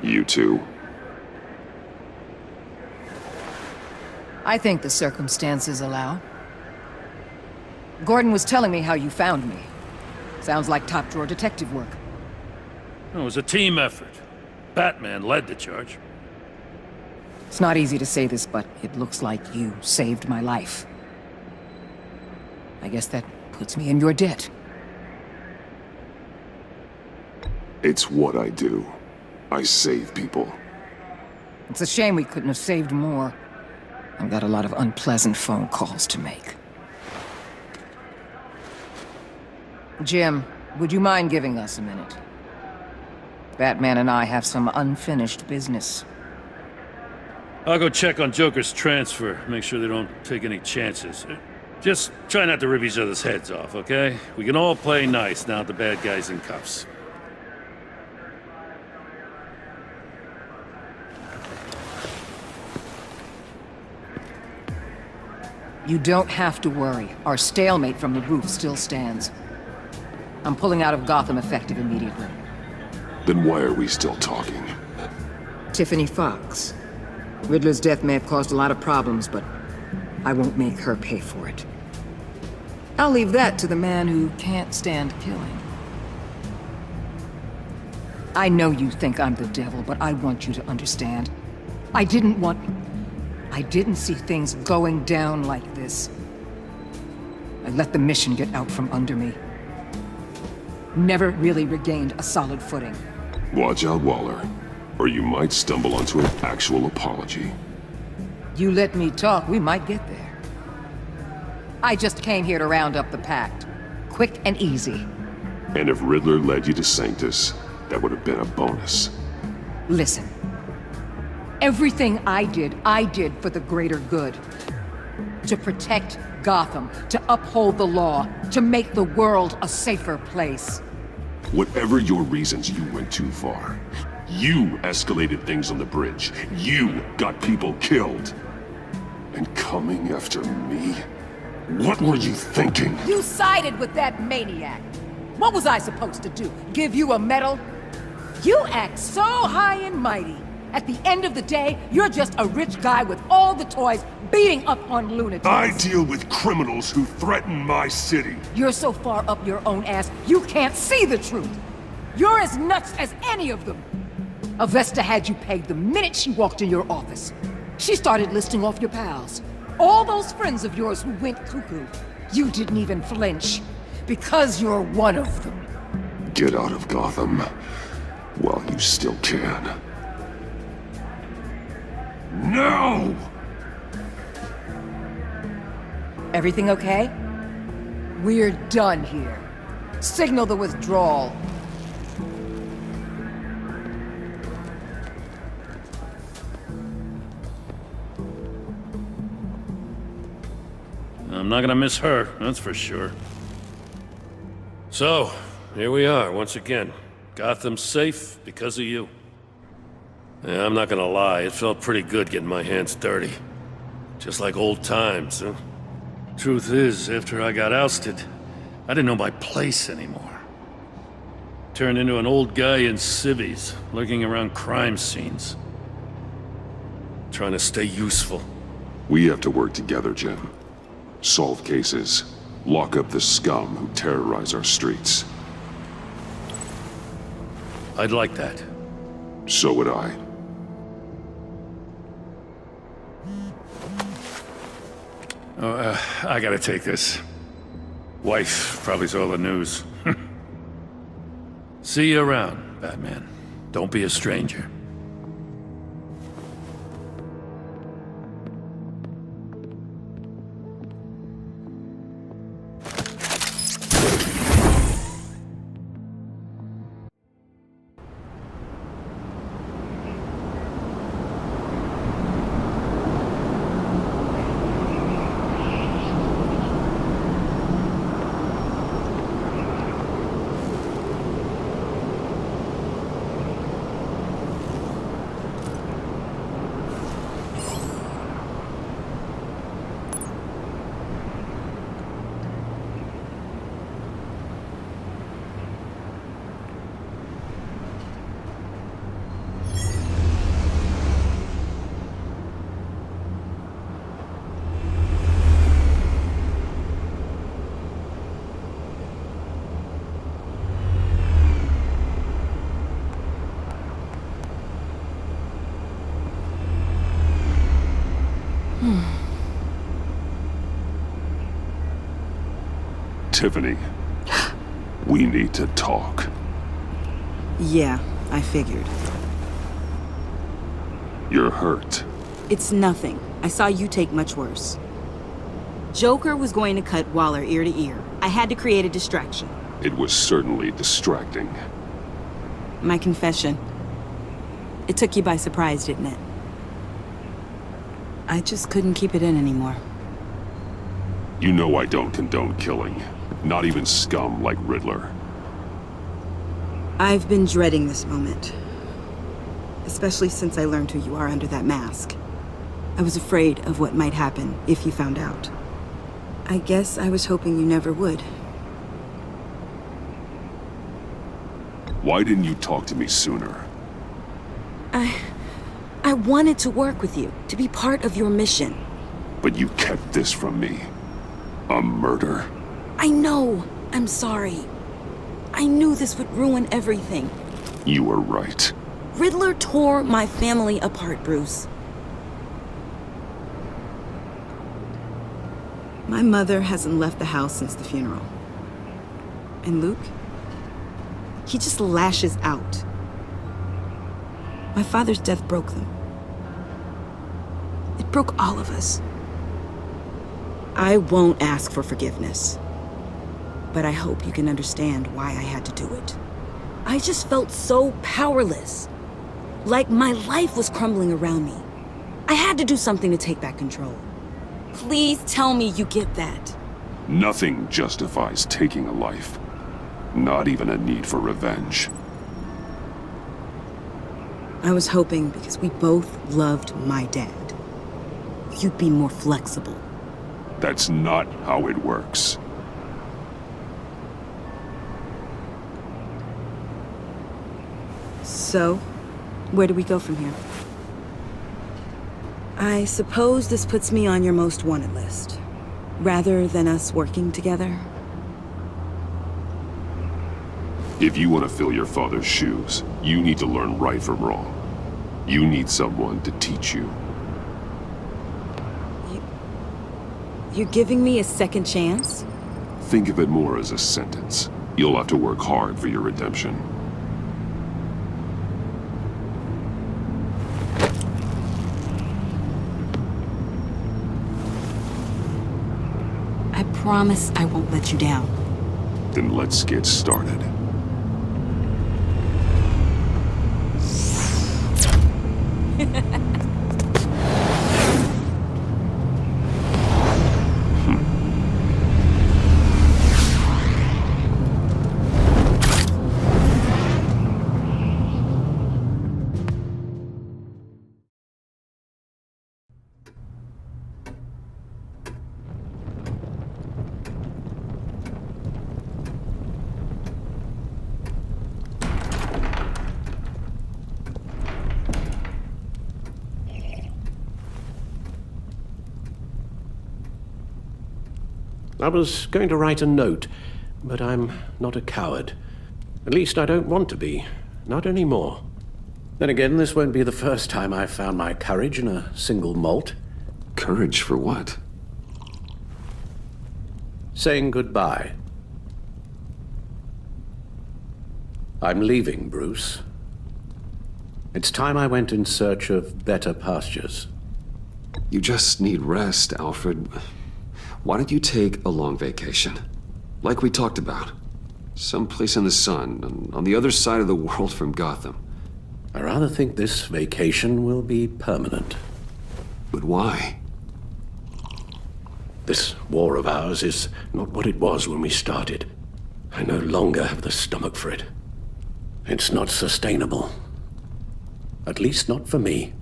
You too? I think the circumstances allow. Gordon was telling me how you found me. Sounds like top-drawer detective work. It was a team effort. Batman led the charge. It's not easy to say this, but it looks like you saved my life. I guess that puts me in your debt. It's what I do. I save people. It's a shame we couldn't have saved more. I've got a lot of unpleasant phone calls to make. Jim, would you mind giving us a minute? Batman and I have some unfinished business. I'll go check on Joker's transfer, make sure they don't take any chances. Just try not to rip each other's heads off, okay? We can all play nice now that the bad guy's in cuffs. You don't have to worry. Our stalemate from the roof still stands. I'm pulling out of Gotham effective immediately. Then why are we still talking? Tiffany Fox. Riddler's death may have caused a lot of problems, but I won't make her pay for it. I'll leave that to the man who can't stand killing. I know you think I'm the devil, but I want you to understand. I didn't see things going down like this. I let the mission get out from under me. Never really regained a solid footing. Watch out, Waller, or you might stumble onto an actual apology. You let me talk, we might get there. I just came here to round up the pact. Quick and easy. And if Riddler led you to Sanctus, that would have been a bonus. Listen. Everything I did for the greater good. To protect Gotham, to uphold the law, to make the world a safer place. Whatever your reasons, you went too far. You escalated things on the bridge. You got people killed. And coming after me? What were you thinking? You sided with that maniac. What was I supposed to do? Give you a medal? You act so high and mighty. At the end of the day, you're just a rich guy with all the toys beating up on lunatics. I deal with criminals who threaten my city. You're so far up your own ass, you can't see the truth. You're as nuts as any of them. Avesta had you pegged the minute she walked in your office. She started listing off your pals. All those friends of yours who went cuckoo. You didn't even flinch. Because you're one of them. Get out of Gotham while you still can. No! Everything okay? We're done here. Signal the withdrawal. I'm not gonna miss her, that's for sure. So, here we are, once again. Gotham's safe because of you. Yeah, I'm not gonna lie, it felt pretty good getting my hands dirty. Just like old times, huh? Truth is, after I got ousted, I didn't know my place anymore. Turned into an old guy in civvies, lurking around crime scenes. Trying to stay useful. We have to work together, Jim. Solve cases. Lock up the scum who terrorize our streets. I'd like that. So would I. I gotta take this. Wife probably saw the news. See you around, Batman. Don't be a stranger. Tiffany, we need to talk. Yeah, I figured. You're hurt. It's nothing. I saw you take much worse. Joker was going to cut Waller ear to ear. I had to create a distraction. It was certainly distracting. My confession. It took you by surprise, didn't it? I just couldn't keep it in anymore. You know I don't condone killing. Not even scum like Riddler. I've been dreading this moment. Especially since I learned who you are under that mask. I was afraid of what might happen if you found out. I guess I was hoping you never would. Why didn't you talk to me sooner? I wanted to work with you, to be part of your mission. But you kept this from me. A murder? I know. I'm sorry. I knew this would ruin everything. You were right. Riddler tore my family apart, Bruce. My mother hasn't left the house since the funeral. And Luke? He just lashes out. My father's death broke them. It broke all of us. I won't ask for forgiveness. But I hope you can understand why I had to do it. I just felt so powerless. Like my life was crumbling around me. I had to do something to take back control. Please tell me you get that. Nothing justifies taking a life. Not even a need for revenge. I was hoping because we both loved my dad, you'd be more flexible. That's not how it works. So, where do we go from here? I suppose this puts me on your most wanted list, rather than us working together. If you want to fill your father's shoes, you need to learn right from wrong. You need someone to teach you. You're giving me a second chance? Think of it more as a sentence. You'll have to work hard for your redemption. I promise I won't let you down. Then let's get started. I was going to write a note, but I'm not a coward. At least I don't want to be. Not anymore. Then again, this won't be the first time I've found my courage in a single malt. Courage for what? Saying goodbye. I'm leaving, Bruce. It's time I went in search of better pastures. You just need rest, Alfred. Why don't you take a long vacation? Like we talked about. Someplace in the sun, on the other side of the world from Gotham. I rather think this vacation will be permanent. But why? This war of ours is not what it was when we started. I no longer have the stomach for it. It's not sustainable. At least not for me.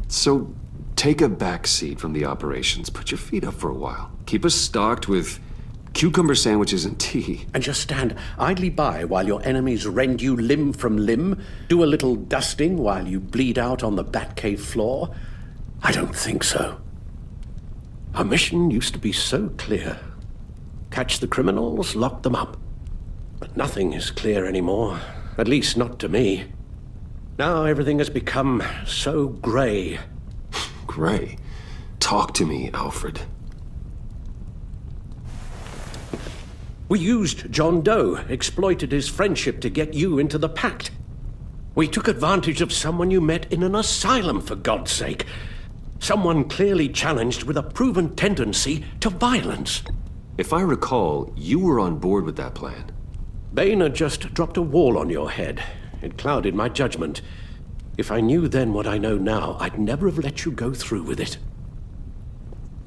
So, take a back seat from the operations. Put your feet up for a while. Keep us stocked with cucumber sandwiches and tea. And just stand idly by while your enemies rend you limb from limb? Do a little dusting while you bleed out on the Batcave floor? I don't think so. Our mission used to be so clear. Catch the criminals, lock them up. But nothing is clear anymore. At least not to me. Now everything has become so gray. Gray. Talk to me, Alfred. We used John Doe, exploited his friendship to get you into the pact. We took advantage of someone you met in an asylum, for God's sake. Someone clearly challenged with a proven tendency to violence. If I recall, you were on board with that plan. Bane had just dropped a wall on your head. It clouded my judgment. If I knew then what I know now, I'd never have let you go through with it.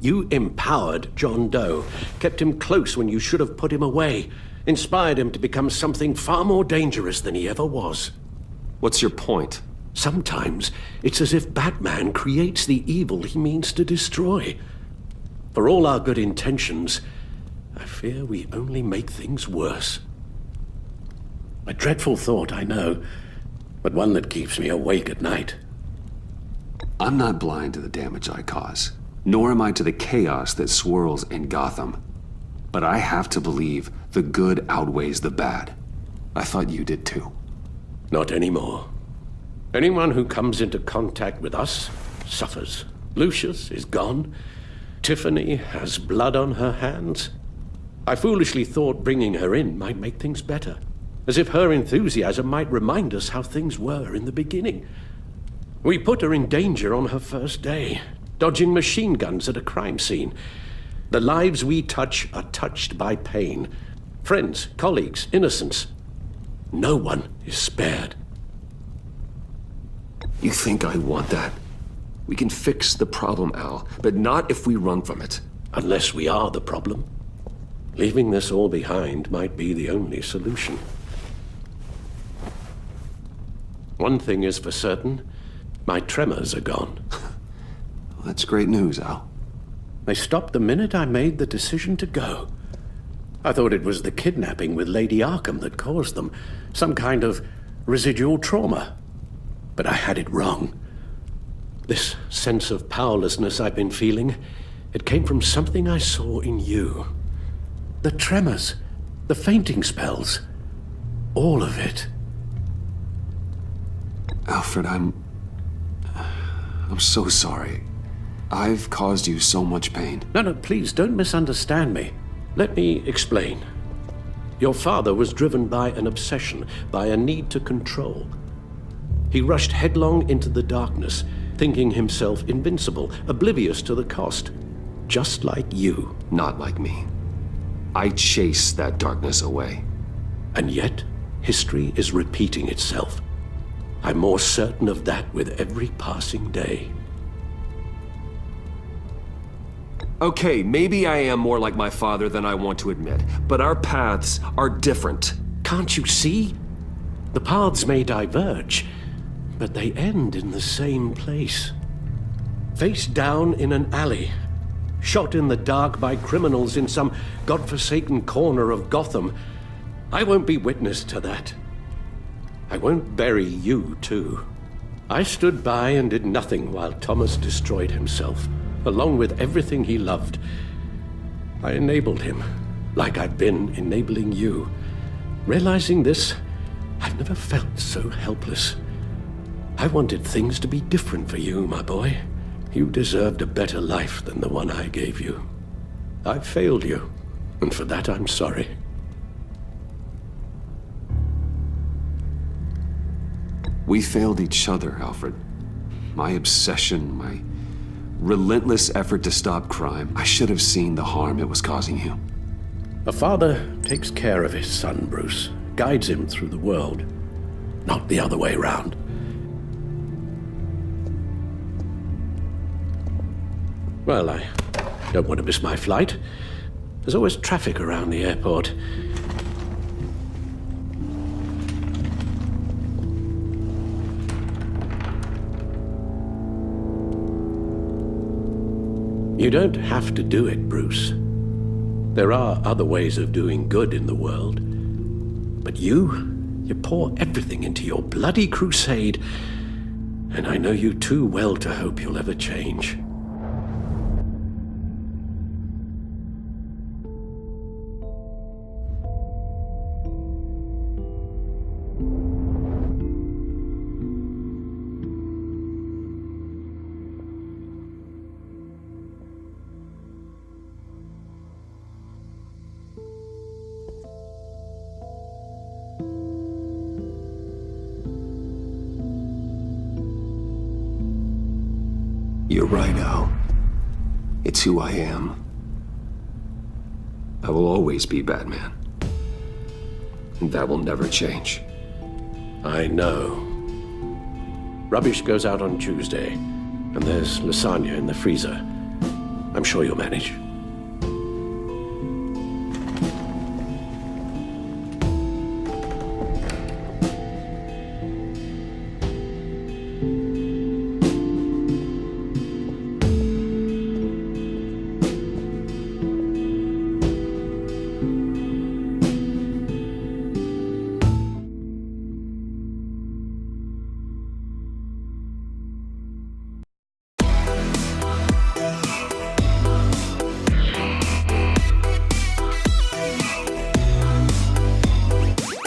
You empowered John Doe, kept him close when you should have put him away, inspired him to become something far more dangerous than he ever was. What's your point? Sometimes it's as if Batman creates the evil he means to destroy. For all our good intentions, I fear we only make things worse. A dreadful thought, I know, but one that keeps me awake at night. I'm not blind to the damage I cause, nor am I to the chaos that swirls in Gotham. But I have to believe the good outweighs the bad. I thought you did too. Not anymore. Anyone who comes into contact with us suffers. Lucius is gone. Tiffany has blood on her hands. I foolishly thought bringing her in might make things better, as if her enthusiasm might remind us how things were in the beginning. We put her in danger on her first day, dodging machine guns at a crime scene. The lives we touch are touched by pain. Friends, colleagues, innocents. No one is spared. You think I want that? We can fix the problem, Al, but not if we run from it. Unless we are the problem. Leaving this all behind might be the only solution. One thing is for certain, my tremors are gone. Well, that's great news, Al. They stopped the minute I made the decision to go. I thought it was the kidnapping with Lady Arkham that caused them, some kind of residual trauma. But I had it wrong. This sense of powerlessness I've been feeling, it came from something I saw in you. The tremors, the fainting spells, all of it. Alfred, I'm so sorry. I've caused you so much pain. No, please don't misunderstand me. Let me explain. Your father was driven by an obsession, by a need to control. He rushed headlong into the darkness, thinking himself invincible, oblivious to the cost. Just like you. Not like me. I chase that darkness away. And yet, history is repeating itself. I'm more certain of that with every passing day. Okay, maybe I am more like my father than I want to admit, but our paths are different. Can't you see? The paths may diverge, but they end in the same place. Face down in an alley, shot in the dark by criminals in some godforsaken corner of Gotham. I won't be witness to that. I won't bury you, too. I stood by and did nothing while Thomas destroyed himself, along with everything he loved. I enabled him, like I've been enabling you. Realizing this, I've never felt so helpless. I wanted things to be different for you, my boy. You deserved a better life than the one I gave you. I failed you, and for that I'm sorry. We failed each other, Alfred. My obsession, my relentless effort to stop crime. I should have seen the harm it was causing you. A father takes care of his son, Bruce, guides him through the world, not the other way around. Well, I don't want to miss my flight. There's always traffic around the airport. You don't have to do it, Bruce. There are other ways of doing good in the world. But you pour everything into your bloody crusade, and I know you too well to hope you'll ever change. You're right, Al. It's who I am. I will always be Batman. And that will never change. I know. Rubbish goes out on Tuesday, and there's lasagna in the freezer. I'm sure you'll manage.